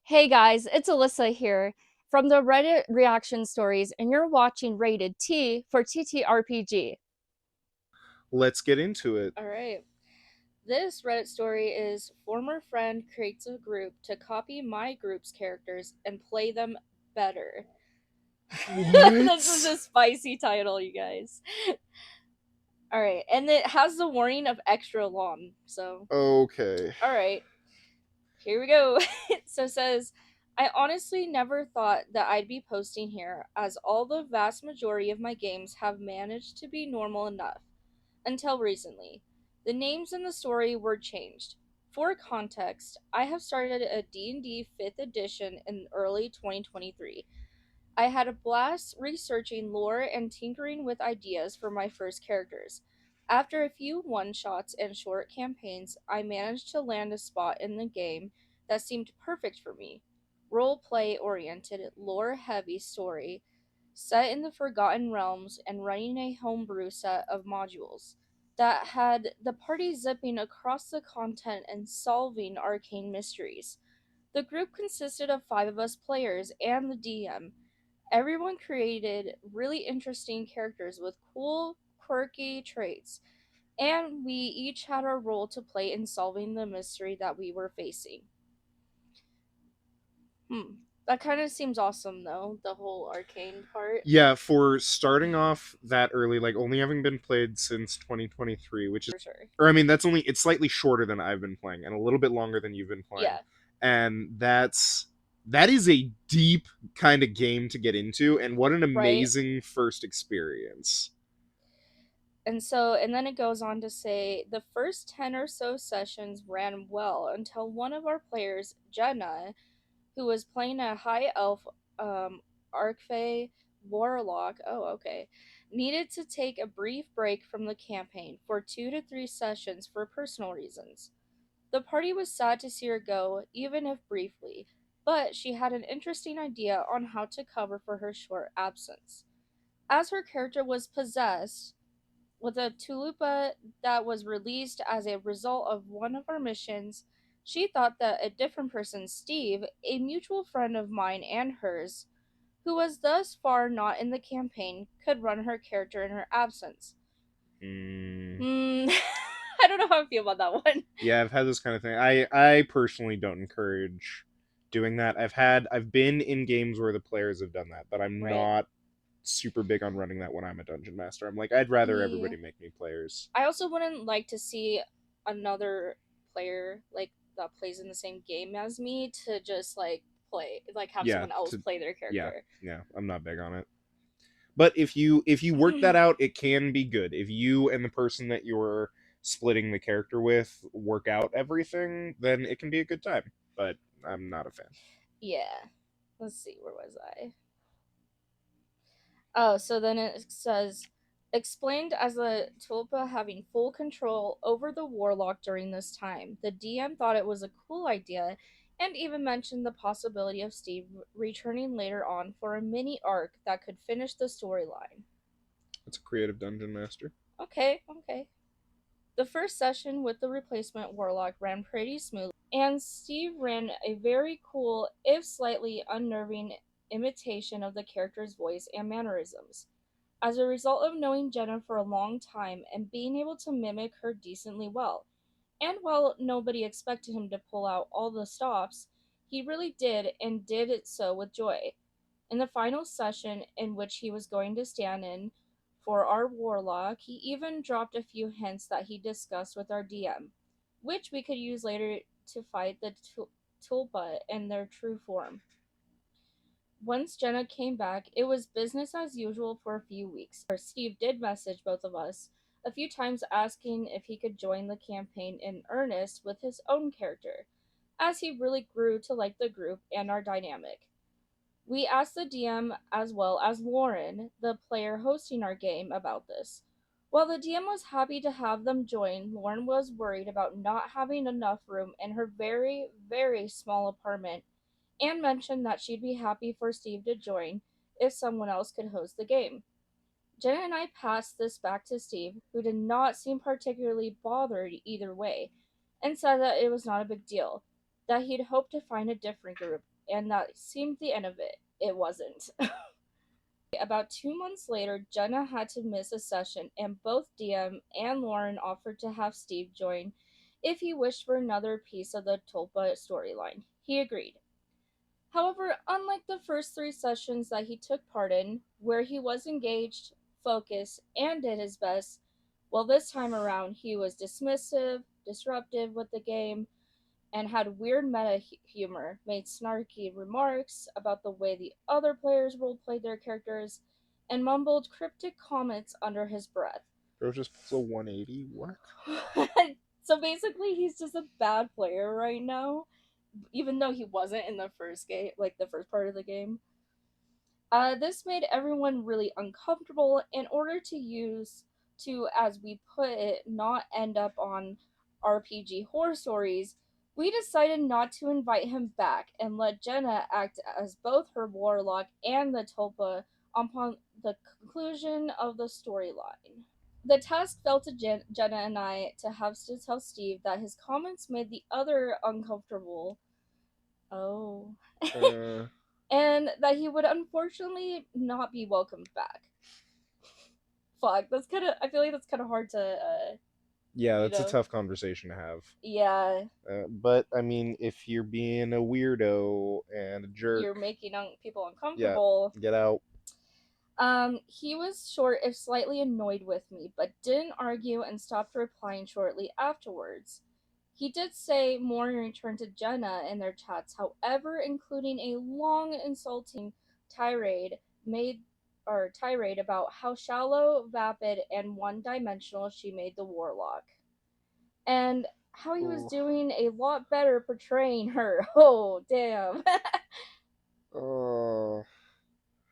Hey guys, it's Alyssa here from the Reddit Reaction Stories, and you're watching Rated T for TTRPG. Let's get into it. All right. This Reddit story is former friend creates a group to copy my group's characters and play them better. This is What? a spicy title, you guys. All right, and it has the warning of extra long. So, Okay. all right. Here we go. So it says, I honestly never thought that I'd be posting here, as all the vast majority of my games have managed to be normal enough. Until recently. The names in the story were changed. For context, I have started a D&D 5th edition in early 2023. I had a blast researching lore and tinkering with ideas for my first characters. After a few one shots and short campaigns, I managed to land a spot in the game that seemed perfect for me. Role play oriented, lore heavy story set in the Forgotten Realms and running a homebrew set of modules that had the party zipping across the content and solving arcane mysteries. The group consisted of five of us players and the DM. Everyone created really interesting characters with cool, quirky traits, and we each had our role to play in solving the mystery that we were facing. Hmm. That kind of seems awesome, though, the whole arcane part. Yeah, for starting off that early, like only having been played since 2023, which is, For sure. or I mean, it's slightly shorter than I've been playing and a little bit longer than you've been playing. Yeah, And that is a deep kind of game to get into, and what an right? amazing first experience. And then it goes on to say the first 10 or so sessions ran well until one of our players, Jenna, who was playing a high elf Archfey warlock, oh, okay, needed to take a brief break from the campaign for 2 to 3 sessions for personal reasons. The party was sad to see her go, even if briefly, but she had an interesting idea on how to cover for her short absence. As her character was possessed with a tulipa that was released as a result of one of our missions, she thought that a different person, Steve, a mutual friend of mine and hers, who was thus far not in the campaign, could run her character in her absence. Mm. Hmm, I don't know how I feel about that one. Yeah, I've had this kind of thing. I personally don't encourage doing that. I've been in games where the players have done that, but I'm Right. not super big on running that when I'm a dungeon master. I'm like, I'd rather Yeah. everybody make me players. I also wouldn't like to see another player like that plays in the same game as me to just like play like have Yeah, someone else to play their yeah, character. yeah, I'm not big on it. But if you work that out, it can be good. If you and the person that you're splitting the character with work out everything, then it can be a good time. But I'm not a fan. Yeah. Let's see, where was I? Oh, so then it says explained as the Tulpa having full control over the warlock during this time. The DM thought it was a cool idea and even mentioned the possibility of Steve returning later on for a mini arc that could finish the storyline. It's a creative dungeon master. Okay, okay. The first session with the replacement warlock ran pretty smoothly, and Steve ran a very cool, if slightly unnerving, imitation of the character's voice and mannerisms. As a result of knowing Jenna for a long time and being able to mimic her decently well, and while nobody expected him to pull out all the stops, he really did and did it so with joy. In the final session in which he was going to stand in for our warlock, he even dropped a few hints that he discussed with our DM, which we could use later to fight the Tulpa in their true form. Once Jenna came back, it was business as usual for a few weeks. Steve did message both of us a few times asking if he could join the campaign in earnest with his own character, as he really grew to like the group and our dynamic. We asked the DM as well as Lauren, the player hosting our game, about this. While the DM was happy to have them join, Lauren was worried about not having enough room in her very, very small apartment and mentioned that she'd be happy for Steve to join if someone else could host the game. Jenna and I passed this back to Steve, who did not seem particularly bothered either way, and said that it was not a big deal. that he'd hoped to find a different group, and that seemed the end of it. It wasn't. About 2 months later, Jenna had to miss a session, and both DM and Lauren offered to have Steve join if he wished for another piece of the Tulpa storyline. He agreed. However, unlike the first three sessions that he took part in, where he was engaged, focused, and did his best, well, this time around he was dismissive, disruptive with the game, and had weird meta humor, made snarky remarks about the way the other players roleplayed their characters, and mumbled cryptic comments under his breath. Bro just pulls a 180. What? So basically, he's just a bad player right now, even though he wasn't in the first game, like the first part of the game. This made everyone really uncomfortable in order to, as we put it, not end up on RPG Horror Stories. We decided not to invite him back and let Jenna act as both her warlock and the Tulpa upon the conclusion of the storyline. The task fell to Jenna and I to have to tell Steve that his comments made the other uncomfortable. Oh. Uh, And that he would unfortunately not be welcomed back. Fuck, that's kind of. I feel like that's kind of hard to, yeah, you that's a know. tough conversation to have. Yeah, But I mean, if you're being a weirdo and a jerk, you're making people yeah, uncomfortable. get out. He was short if slightly annoyed with me, but didn't argue and stopped replying shortly afterwards. He did say more in return to Jenna in their chats, however, including a long, insulting tirade made or tirade about how shallow, vapid, and one-dimensional she made the warlock, and how he was Oh, doing a lot better portraying her. Oh, damn. oh,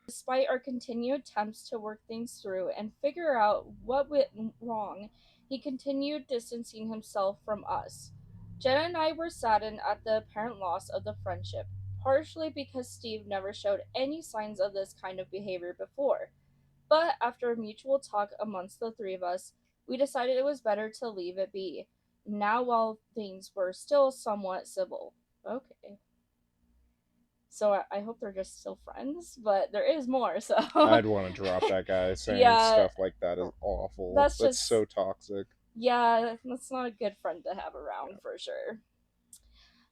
Despite our continued attempts to work things through and figure out what went wrong, he continued distancing himself from us. Jenna and I were saddened at the apparent loss of the friendship, partially because Steve never showed any signs of this kind of behavior before. But after a mutual talk amongst the three of us, we decided it was better to leave it be, now while things were still somewhat civil. Okay. So I hope they're just still friends, but there is more, so. I'd want to drop that guy. Saying Yeah, stuff like that is awful. that's That's just. so toxic. Yeah, that's not a good friend to have around for sure.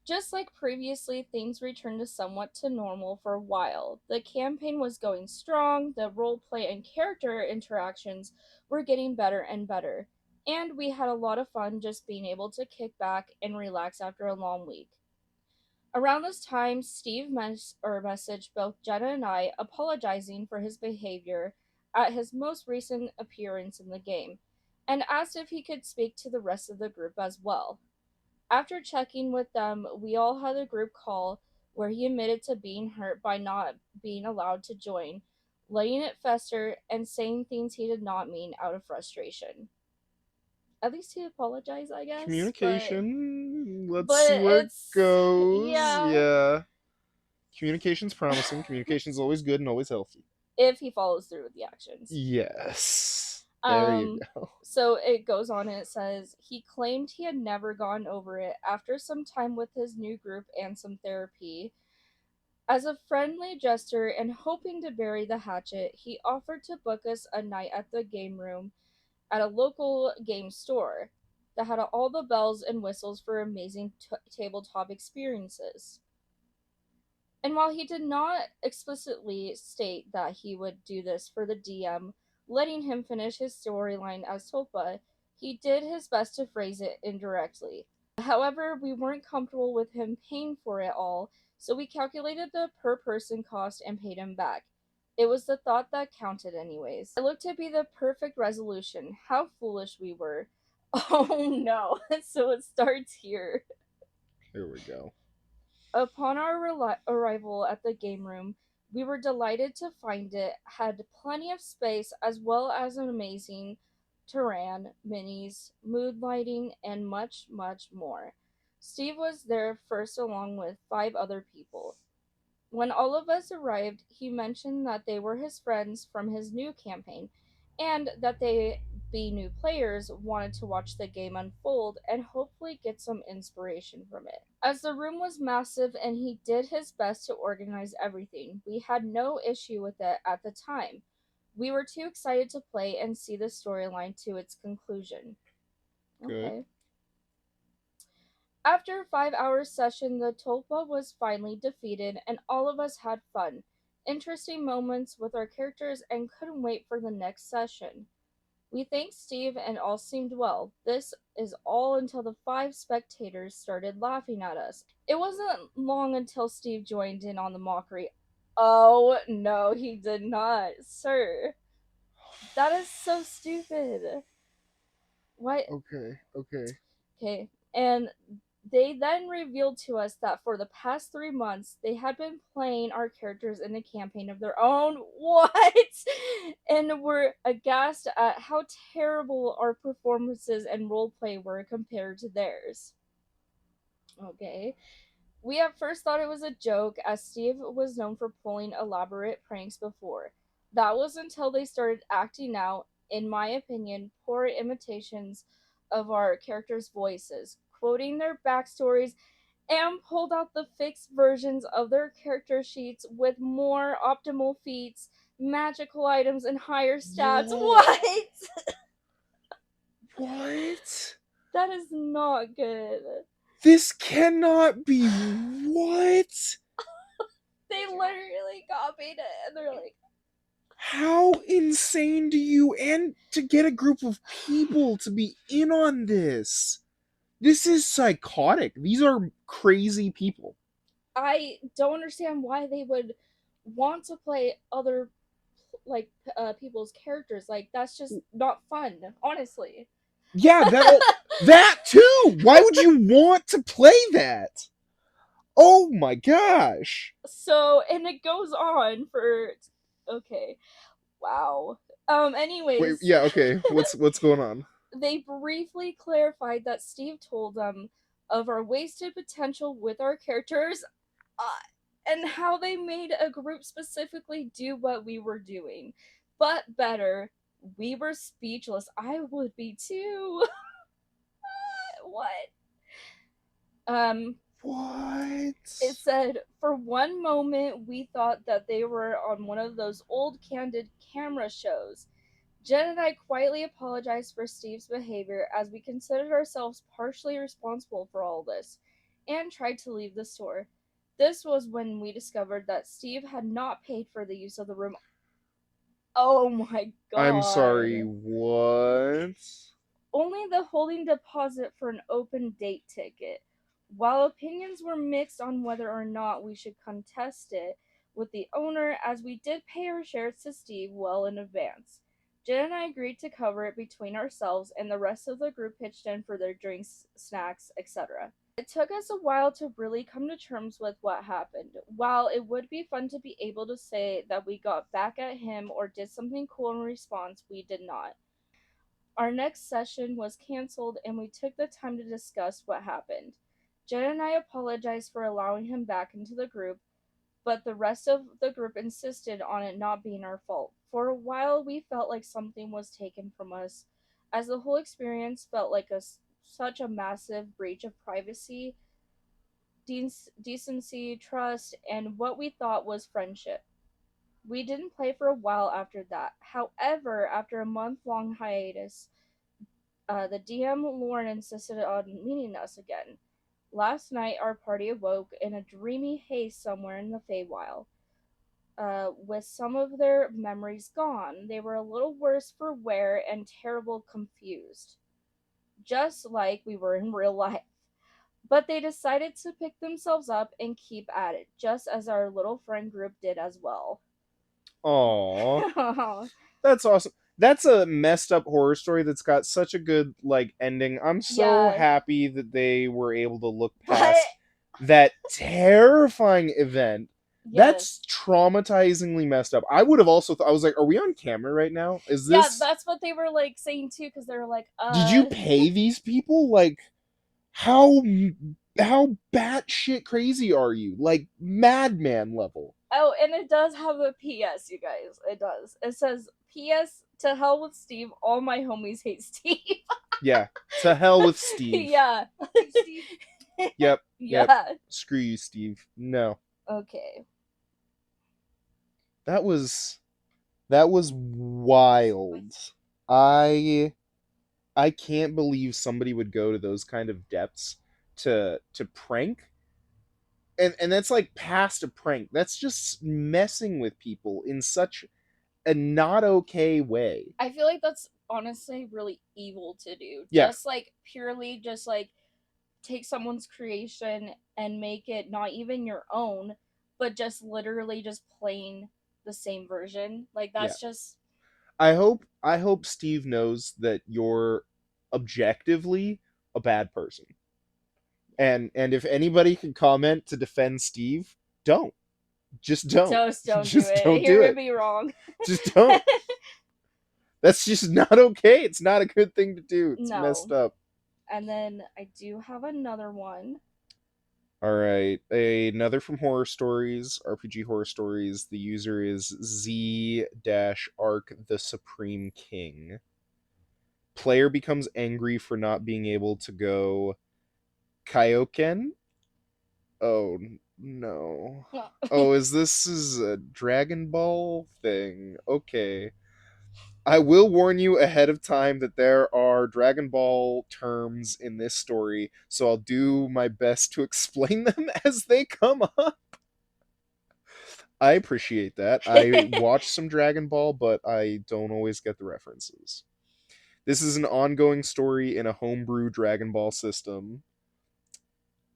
Just like previously, things returned to somewhat to normal for a while. The campaign was going strong, the roleplay and character interactions were getting better and better, and we had a lot of fun just being able to kick back and relax after a long week. Around this time, Steve messaged both Jenna and I apologizing for his behavior at his most recent appearance in the game, and asked if he could speak to the rest of the group as well. After checking with them, we all had a group call where he admitted to being hurt by not being allowed to join, letting it fester, and saying things he did not mean out of frustration. At least he apologized, I guess, but Communication. Let's see where it it's, goes. yeah, Yeah. Communication's promising. Communication's always good and always healthy. if he follows through with the actions. Yes. There you Um, go. so it goes on and it says he claimed he had never gotten over it after some time with his new group and some therapy. As a friendly gesture and hoping to bury the hatchet, he offered to book us a night at the game room at a local game store that had all the bells and whistles for amazing tabletop experiences. And while he did not explicitly state that he would do this for the DM, letting him finish his storyline as Tulpa, he did his best to phrase it indirectly. However, we weren't comfortable with him paying for it all, so we calculated the per person cost and paid him back. It was the thought that counted, anyways. It looked to be the perfect resolution. How foolish we were. Oh no, so it starts here. Here we go. Upon our arrival at the game room, we were delighted to find it had plenty of space as well as an amazing terrain, minis, mood lighting, and much, much more. Steve was there first along with 5 other people. When all of us arrived, he mentioned that they were his friends from his new campaign and that they be new players wanted to watch the game unfold and hopefully get some inspiration from it. As the room was massive and he did his best to organize everything, we had no issue with it at the time. We were too excited to play and see the storyline to its conclusion. Good. Okay. After a 5 hour session, the Tulpa was finally defeated, and all of us had fun, interesting moments with our characters, and couldn't wait for the next session. We thanked Steve, and all seemed well. This is all until the 5 spectators started laughing at us. It wasn't long until Steve joined in on the mockery. Oh, no, he did not. Sir, that is so stupid. What? Okay, okay. Okay. And they then revealed to us that for the past 3 months, they had been playing our characters in a campaign of their own. What? And were aghast at how terrible our performances and roleplay were compared to theirs. Okay. We at first thought it was a joke, as Steve was known for pulling elaborate pranks before. That was until they started acting out, in my opinion, poor imitations of our characters' voices, quoting their backstories, and pulled out the fixed versions of their character sheets with more optimal feats, magical items, and higher stats. Whoa. What? What? That is not good. This cannot be. What? They literally copied it, and they're like, How insane do you, and to get a group of people to be in on this? This is psychotic. These are crazy people. I don't understand why they would want to play other like people's characters. Like that's just not fun, honestly. Yeah, that too. Why would you want to play that? Oh my gosh. So, and it goes on for okay. Wow. Wait, Anyways, yeah, okay. What's going on? they briefly clarified that Steve told them of our wasted potential with our characters, uh, and how they made a group specifically do what we were doing, but better. We were speechless. I would be too. What? Um, it What? said, for one moment, we thought that they were on one of those old candid camera shows. Jen and I quietly apologized for Steve's behavior as we considered ourselves partially responsible for all this and tried to leave the store. This was when we discovered that Steve had not paid for the use of the room. Oh my I'm sorry, god. what? Only the holding deposit for an open date ticket. While opinions were mixed on whether or not we should contest it with the owner, as we did pay our shares to Steve well in advance. Jen and I agreed to cover it between ourselves, and the rest of the group pitched in for their drinks, snacks, etc. It took us a while to really come to terms with what happened. While it would be fun to be able to say that we got back at him or did something cool in response, we did not. Our next session was canceled, and we took the time to discuss what happened. Jen and I apologized for allowing him back into the group, but the rest of the group insisted on it not being our fault. For a while, we felt like something was taken from us, as the whole experience felt like such a massive breach of privacy, decency, trust, and what we thought was friendship. We didn't play for a while after that. However, after a month-long hiatus, the DM Lauren insisted on meeting us again. Last night, our party awoke in a dreamy haze somewhere in the Feywild. With some of their memories gone, they were a little worse for wear and terrible confused, just like we were in real life. But they decided to pick themselves up and keep at it, just as our little friend group did as well. Aw. That's awesome. That's a messed up horror story that's got such a good like ending. I'm so Yeah, happy that they were able to look but past that terrifying event. That's yes. traumatizingly messed up. I would have also I was like, are we on camera right now? Is Yeah, this that's what they were like saying too, because they were like, did you pay these people? Like how how batshit crazy are you? Like madman level. Oh, and it does have a PS, you guys. It does. It says, "PS to hell with Steve. All my homies hate Steve." Yeah, to hell with Steve. Yeah. Steve. Yep, yep. Yeah. Screw you, Steve. No. Okay. That was wild. I I can't believe somebody would go to those kind of depths to prank. And that's like past a prank. That's just messing with people in such a not okay way. I feel like that's honestly really evil to do. Yeah, Just like purely just like take someone's creation and make it not even your own, but just literally just playing the same version. Like yeah. that's just I hope Steve knows that you're objectively a bad person. And if anybody can comment to defend Steve, don't. Just don't. just don't do Just it. don't do Hear it. me wrong. Just don't. That's just not okay. It's not a good thing to do. It's messed No. up. And then I do have another one. All right, another from Horror Stories, RPG Horror Stories. The user is Z-Arc the Supreme King. Player becomes angry for not being able to go Kaioken. Oh no. Oh, is a Dragon Ball thing? Okay. I will warn you ahead of time that there are Dragon Ball terms in this story, so I'll do my best to explain them as they come up. I appreciate that. I watch some Dragon Ball, but I don't always get the references. This is an ongoing story in a homebrew Dragon Ball system.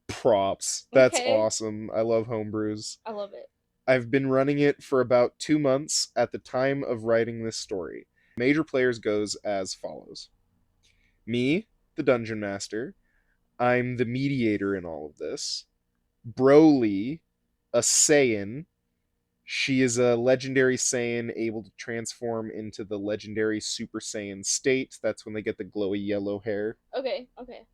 Props. That's Okay. awesome. I love homebrews. I love it. I've been running it for about 2 months at the time of writing this story. Major players goes as follows: me, the dungeon master. I'm the mediator in all of this. Broly, a Saiyan. She is a legendary Saiyan able to transform into the legendary Super Saiyan state. That's when they get the glowy yellow hair. Okay, okay.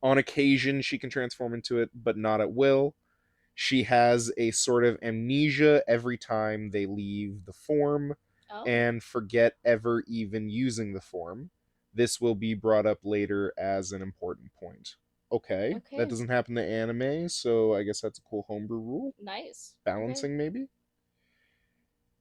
On occasion, she can transform into it, but not at will. She has a sort of amnesia every time they leave the form Oh, and forget ever even using the form. This will be brought up later as an important point. Okay, that okay. doesn't happen to anime, so I guess that's a cool homebrew rule. Nice. Okay. Balancing, maybe?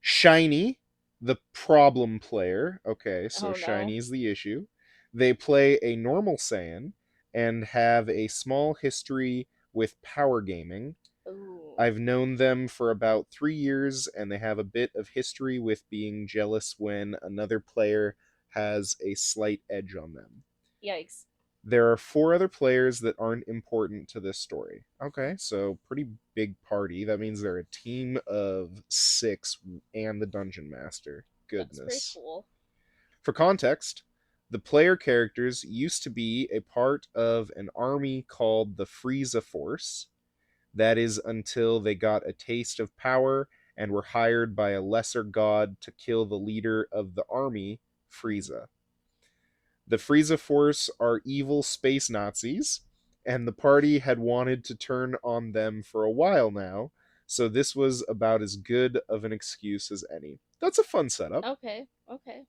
Shiny, the problem player. Okay, so Oh no. Shiny is the issue. They play a normal Saiyan and have a small history with power gaming. Ooh. I've known them for about 3 years, and they have a bit of history with being jealous when another player has a slight edge on them. Yikes. There are 4 other players that aren't important to this story. Okay, so pretty big party. That means they're a team of 6 and the dungeon master. That's pretty Goodness. cool. For context, the player characters used to be a part of an army called the Frieza Force. That is until they got a taste of power and were hired by a lesser god to kill the leader of the army, Frieza. The Frieza Force are evil space Nazis, and the party had wanted to turn on them for a while now, so this was about as good of an excuse as any. That's a fun setup. Okay, okay.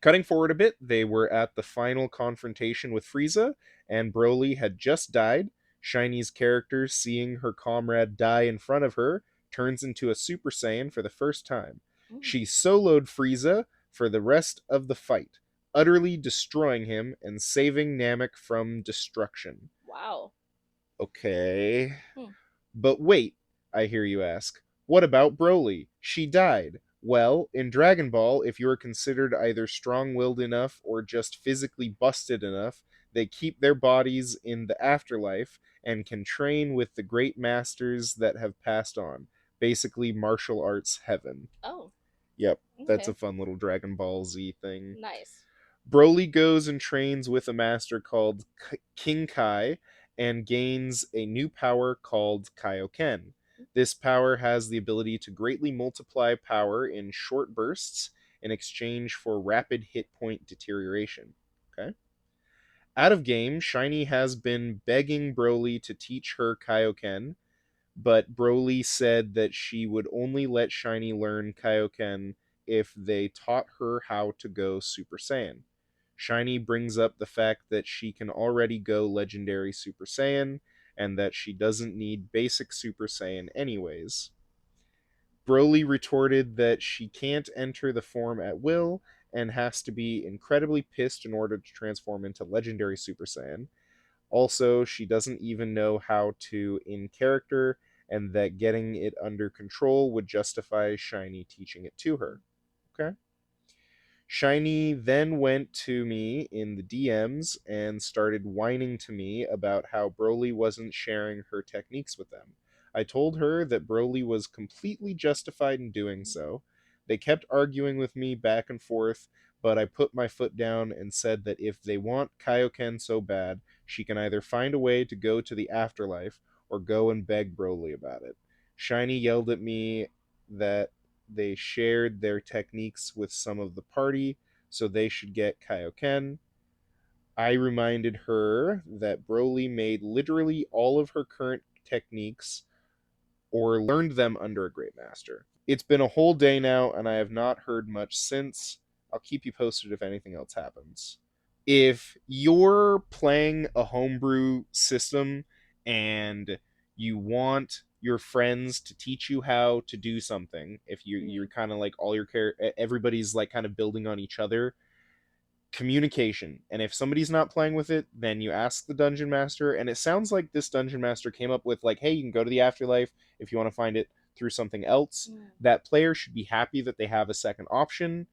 Cutting forward a bit, they were at the final confrontation with Frieza, and Broly had just died. Shiny's character, seeing her comrade die in front of her, turns into a Super Saiyan for the first time. Mm. She soloed Frieza for the rest of the fight, utterly destroying him and saving Namek from destruction. Wow. Okay. Hmm. But wait, I hear you ask. What about Broly? She died. Well, in Dragon Ball, if you are considered either strong willed enough or just physically busted enough, they keep their bodies in the afterlife and can train with the great masters that have passed on. Basically, martial arts heaven. Oh, Yep, that's a okay. fun little Dragon Ball Z thing. Nice. Broly goes and trains with a master called King Kai and gains a new power called Kaioken. This power has the ability to greatly multiply power in short bursts in exchange for rapid hit point deterioration. Okay. Out of game, Shiny has been begging Broly to teach her Kaioken, but Broly said that she would only let Shiny learn Kaioken if they taught her how to go Super Saiyan. Shiny brings up the fact that she can already go Legendary Super Saiyan and that she doesn't need basic Super Saiyan anyways. Broly retorted that she can't enter the form at will and has to be incredibly pissed in order to transform into Legendary Super Saiyan. Also, she doesn't even know how to in character, and that getting it under control would justify Shiny teaching it to her. Okay. Shiny then went to me in the DMs and started whining to me about how Broly wasn't sharing her techniques with them. I told her that Broly was completely justified in doing so. They kept arguing with me back and forth, but I put my foot down and said that if they want Kaioken so bad, she can either find a way to go to the afterlife or go and beg Broly about it. Shiny yelled at me that they shared their techniques with some of the party, so they should get Kaioken. I reminded her that Broly made literally all of her current techniques or learned them under a great master. It's been a whole day now, and I have not heard much since. I'll keep you posted if anything else happens. If you're playing a homebrew system and you want your friends to teach you how to do something, if you're Mhm. kind of like all your everybody's like kind of building on each other, communication. And if somebody's not playing with it, then you ask the dungeon master. And it sounds like this dungeon master came up with, like, hey, you can go to the afterlife if you want to find it through something else. Mm. That player should be happy that they have a second option.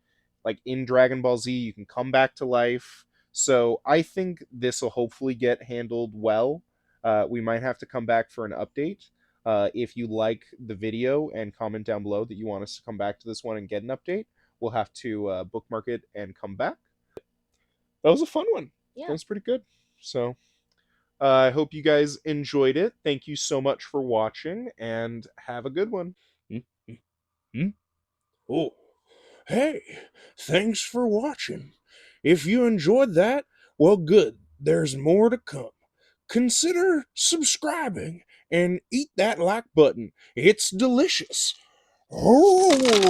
Like in Dragon Ball Z, you can come back to life. So I think this will hopefully get handled well. We might have to come back for an update. If you like the video and comment down below that you want us to come back to this one and get an update, we'll have to bookmark it and come back. That was a fun one. That Yeah. was pretty good. So I hope you guys enjoyed it. Thank you so much for watching, and have a good one. Hmm? Hmm? Oh, hey, thanks for watching. If you enjoyed that, well, good. There's more to come. Consider subscribing and eat that like button. It's delicious. Oh.